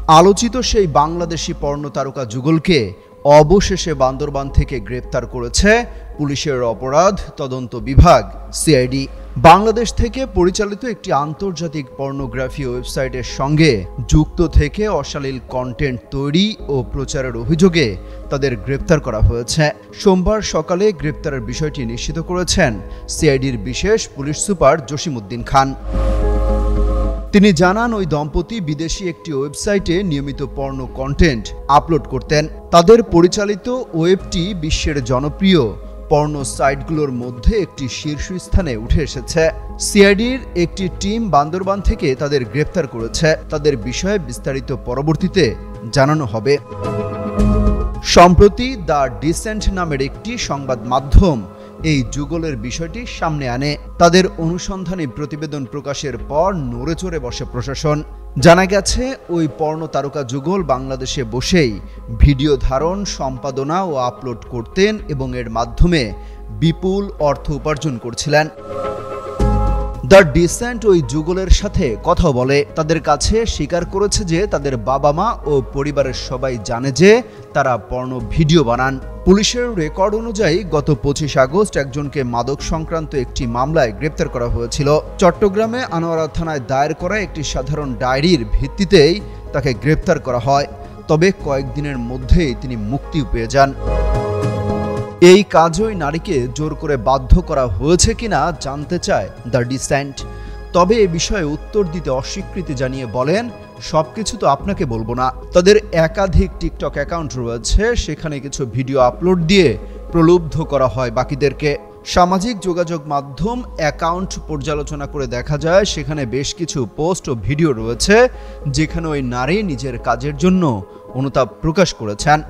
আলোচিত সেই বাংলাদেশি পর্ণ তারকা যুগলকে অবশেষে বান্দরবান থেকে গ্রেপ্তার করেছে পুলিশের অপরাধ তদন্ত বিভাগ সিআইডি। বাংলাদেশ থেকে পরিচালিত একটি আন্তর্জাতিক পর্নোগ্রাফি ওয়েবসাইটের সঙ্গে যুক্ত থেকে অশ্লীল কন্টেন্ট তৈরি ও প্রচারের অভিযোগে তাদের গ্রেপ্তার করা হয়েছে। সোমবার সকালে গ্রেপ্তারের বিষয়টি নিশ্চিত করেছেন সিআইডির বিশেষ পুলিশ সুপার জসিমউদ্দিন খান। তিনি জানান, ওই দম্পতি বিদেশি একটি ওয়েবসাইটে নিয়মিত পর্নো কন্টেন্ট আপলোড করতেন। তাদের পরিচালিত ওয়েবটি বিশ্বের জনপ্রিয় পর্ণ সাইটগুলোর মধ্যে একটি শীর্ষস্থানে উঠে এসেছে। সিআইডির একটি টিম বান্দরবান থেকে তাদের গ্রেপ্তার করেছে। তাদের বিষয়ে বিস্তারিত পরবর্তীতে জানানো হবে। সম্প্রতি দ্য ডিসেন্ট নামের একটি সংবাদ মাধ্যম এই যুগলের বিষয়টি সামনে আনে। তাদের অনুসন্ধানী প্রতিবেদন প্রকাশের পর নড়েচড়ে বসে প্রশাসন। জানা গেছে, ওই পর্ণ তারকা যুগল বাংলাদেশে বসেই ভিডিও ধারণ, সম্পাদনা ও আপলোড করতেন এবং এর মাধ্যমে বিপুল অর্থ উপার্জন করছিলেন। দ্য ডিসেন্ট ওই যুগলের সাথে কথা বলে তাদের কাছে স্বীকার করেছে যে তাদের বাবা মা ও পরিবারের সবাই জানে যে তারা পর্ণ ভিডিও বানান। পুলিশের রেকর্ড অনুযায়ী গত 25 আগস্ট একজনকে মাদক সংক্রান্ত একটি মামলায় গ্রেপ্তার করা হয়েছিল। চট্টগ্রামে আনোয়ারা থানায় দায়ের করা একটি সাধারণ ডায়েরির ভিত্তিতেই তাকে গ্রেপ্তার করা হয়। তবে কয়েকদিনের মধ্যেই তিনি মুক্তিও পেয়ে যান। এই কাজই নারীকে জোর করে বাধ্য করা হয়েছে কিনা জানতে চায় দ্য ডিসেন্ট। তবে এ বিষয়ে উত্তর দিতে অস্বীকৃতি জানিয়ে বলেন, সবকিছু তো আপনাকে বলবো না। তাদের একাধিক টিকটক অ্যাকাউন্ট রয়েছে, সেখানে কিছু ভিডিও আপলোড দিয়ে প্রলুব্ধ করা হয় বাকিদেরকে। সামাজিক যোগাযোগ মাধ্যম অ্যাকাউন্ট পর্যালোচনা করে দেখা যায় সেখানে বেশ কিছু পোস্ট ও ভিডিও রয়েছে যেখানে ওই নারী নিজের কাজের জন্য অনুতাপ প্রকাশ করেছেন।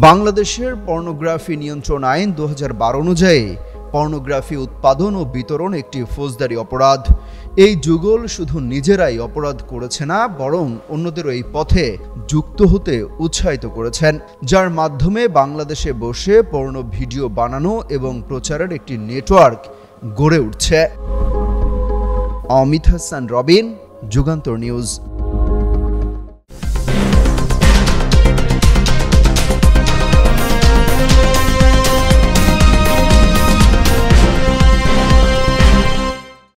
বাংলাদেশের পর্নোগ্রাফি নিয়ন্ত্রণ আইন 2012 অনুযায়ী পর্নোগ্রাফি উৎপাদন ও বিতরণ একটি ফৌজদারি অপরাধ। এই যুগল শুধু নিজেরাই অপরাধ করেছে না, বরং অন্যদেরও এই পথে যুক্ত হতে উৎসাহিত করেছেন, যার মাধ্যমে বাংলাদেশে বসে পর্নো ভিডিও বানানো এবং প্রচারের একটি নেটওয়ার্ক গড়ে উঠছে। অমিত হাসান রবিন, যুগান্তর নিউজ।